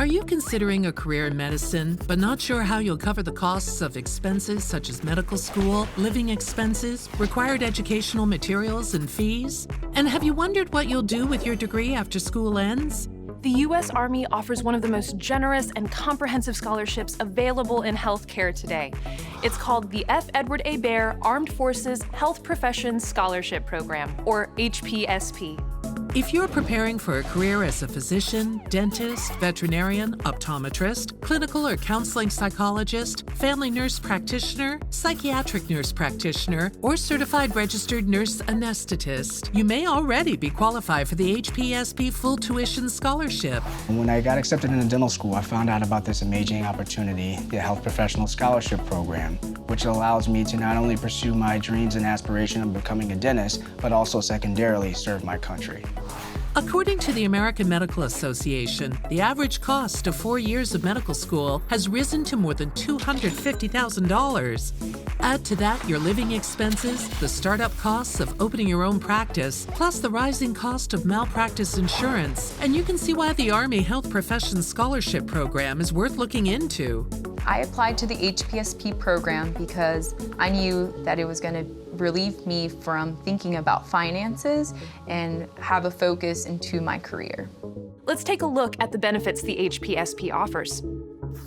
Are you considering a career in medicine, but not sure how you'll cover the costs of expenses such as medical school, living expenses, required educational materials, and fees? And have you wondered what you'll do with your degree after school ends? The U.S. Army offers one of the most generous and comprehensive scholarships available in healthcare today. It's called the F. Edward A. Baer Armed Forces Health Professions Scholarship Program, or HPSP. If you're preparing for a career as a physician, dentist, veterinarian, optometrist, clinical or counseling psychologist, family nurse practitioner, psychiatric nurse practitioner, or certified registered nurse anesthetist, you may already be qualified for the HPSP full tuition scholarship. When I got accepted into dental school, I found out about this amazing opportunity, the Health Professional Scholarship Program, which allows me to not only pursue my dreams and aspiration of becoming a dentist, but also secondarily serve my country. According to the American Medical Association, the average cost of 4 years of medical school has risen to more than $250,000. Add to that your living expenses, the startup costs of opening your own practice, plus the rising cost of malpractice insurance, and you can see why the Army Health Professions Scholarship Program is worth looking into. I applied to the HPSP program because I knew that it was going to relieve me from thinking about finances and have a focus into my career. Let's take a look at the benefits the HPSP offers.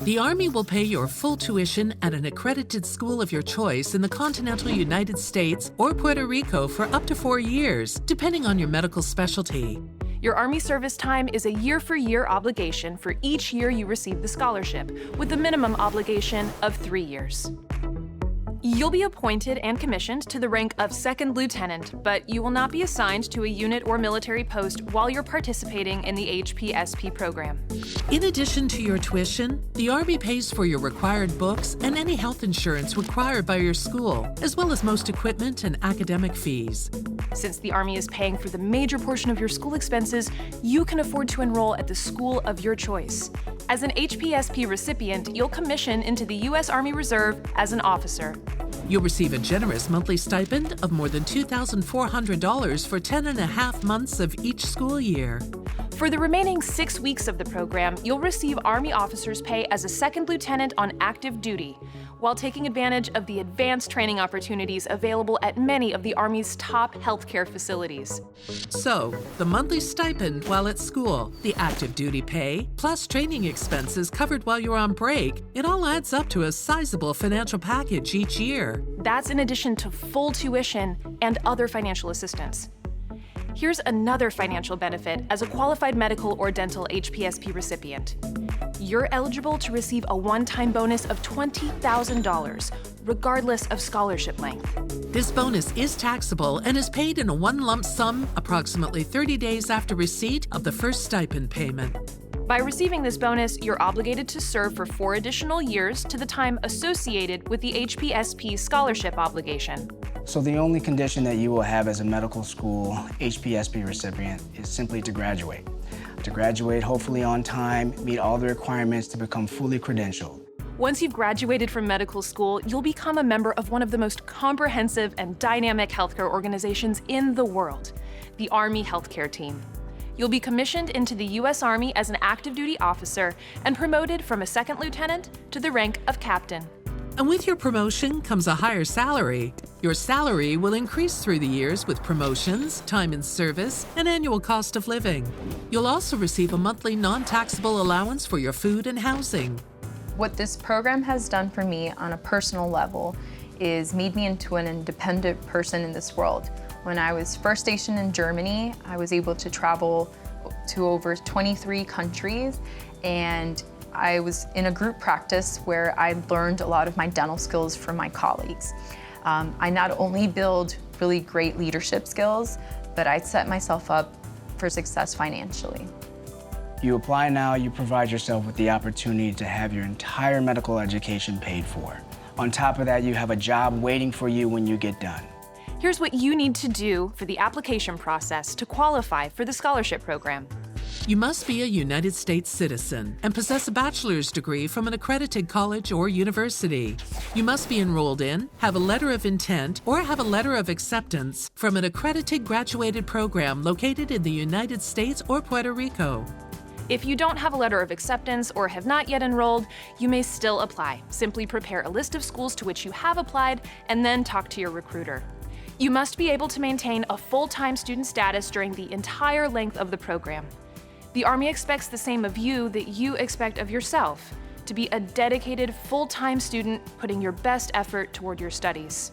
The Army will pay your full tuition at an accredited school of your choice in the continental United States or Puerto Rico for up to 4 years, depending on your medical specialty. Your Army service time is a year-for-year obligation for each year you receive the scholarship, with a minimum obligation of 3 years. You'll be appointed and commissioned to the rank of second lieutenant, but you will not be assigned to a unit or military post while you're participating in the HPSP program. In addition to your tuition, the Army pays for your required books and any health insurance required by your school, as well as most equipment and academic fees. Since the Army is paying for the major portion of your school expenses, you can afford to enroll at the school of your choice. As an HPSP recipient, you'll commission into the U.S. Army Reserve as an officer. You'll receive a generous monthly stipend of more than $2,400 for 10.5 months of each school year. For the remaining 6 weeks of the program, you'll receive Army officers' pay as a second lieutenant on active duty, while taking advantage of the advanced training opportunities available at many of the Army's top healthcare facilities. So, the monthly stipend while at school, the active duty pay, plus training expenses covered while you're on break, it all adds up to a sizable financial package each year. That's in addition to full tuition and other financial assistance. Here's another financial benefit as a qualified medical or dental HPSP recipient. You're eligible to receive a one-time bonus of $20,000, regardless of scholarship length. This bonus is taxable and is paid in a one lump sum approximately 30 days after receipt of the first stipend payment. By receiving this bonus, you're obligated to serve for 4 additional years to the time associated with the HPSP scholarship obligation. So the only condition that you will have as a medical school HPSP recipient is simply to graduate. To graduate hopefully on time, meet all the requirements to become fully credentialed. Once you've graduated from medical school, you'll become a member of one of the most comprehensive and dynamic healthcare organizations in the world, the Army Healthcare Team. You'll be commissioned into the U.S. Army as an active duty officer and promoted from a second lieutenant to the rank of captain. And with your promotion comes a higher salary. Your salary will increase through the years with promotions, time in service, and annual cost of living. You'll also receive a monthly non-taxable allowance for your food and housing. What this program has done for me on a personal level is made me into an independent person in this world. When I was first stationed in Germany, I was able to travel to over 23 countries, and I was in a group practice where I learned a lot of my dental skills from my colleagues. I not only build really great leadership skills, but I set myself up for success financially. You apply now, you provide yourself with the opportunity to have your entire medical education paid for. On top of that, you have a job waiting for you when you get done. Here's what you need to do for the application process to qualify for the scholarship program. You must be a United States citizen and possess a bachelor's degree from an accredited college or university. You must be enrolled in, have a letter of intent, or have a letter of acceptance from an accredited graduated program located in the United States or Puerto Rico. If you don't have a letter of acceptance or have not yet enrolled, you may still apply. Simply prepare a list of schools to which you have applied and then talk to your recruiter. You must be able to maintain a full-time student status during the entire length of the program. The Army expects the same of you that you expect of yourself, to be a dedicated full-time student putting your best effort toward your studies.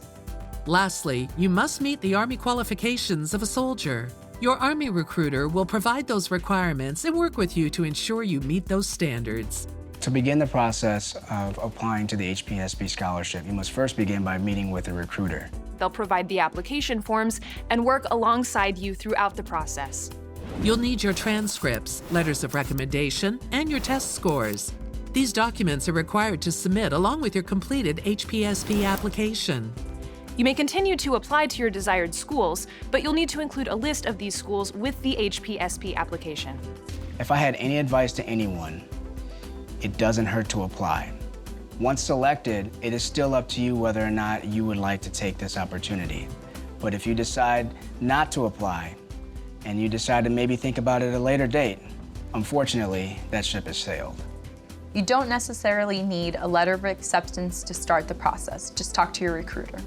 Lastly, you must meet the Army qualifications of a soldier. Your Army recruiter will provide those requirements and work with you to ensure you meet those standards. To begin the process of applying to the HPSP scholarship, you must first begin by meeting with a recruiter. They'll provide the application forms and work alongside you throughout the process. You'll need your transcripts, letters of recommendation, and your test scores. These documents are required to submit along with your completed HPSP application. You may continue to apply to your desired schools, but you'll need to include a list of these schools with the HPSP application. If I had any advice to anyone, it doesn't hurt to apply. Once selected, it is still up to you whether or not you would like to take this opportunity. But if you decide not to apply, and you decide to maybe think about it at a later date, unfortunately, that ship has sailed. You don't necessarily need a letter of acceptance to start the process. Just talk to your recruiter.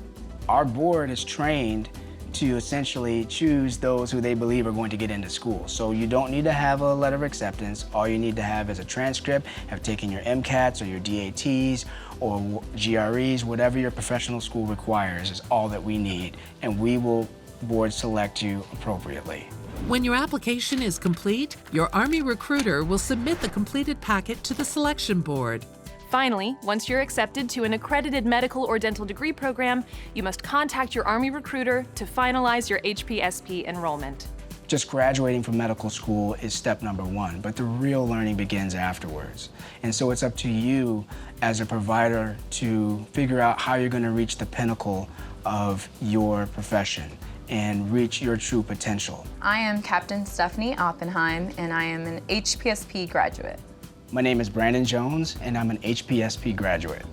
Our board is trained to essentially choose those who they believe are going to get into school. So you don't need to have a letter of acceptance. All you need to have is a transcript, have taken your MCATs or your DATs or GREs, whatever your professional school requires is all that we need. And we will board select you appropriately. When your application is complete, your Army recruiter will submit the completed packet to the selection board. Finally, once you're accepted to an accredited medical or dental degree program, you must contact your Army recruiter to finalize your HPSP enrollment. Just graduating from medical school is step number one, but the real learning begins afterwards. And so it's up to you as a provider to figure out how you're going to reach the pinnacle of your profession and reach your true potential. I am Captain Stephanie Oppenheim, and I am an HPSP graduate. My name is Brandon Jones, and I'm an HPSP graduate.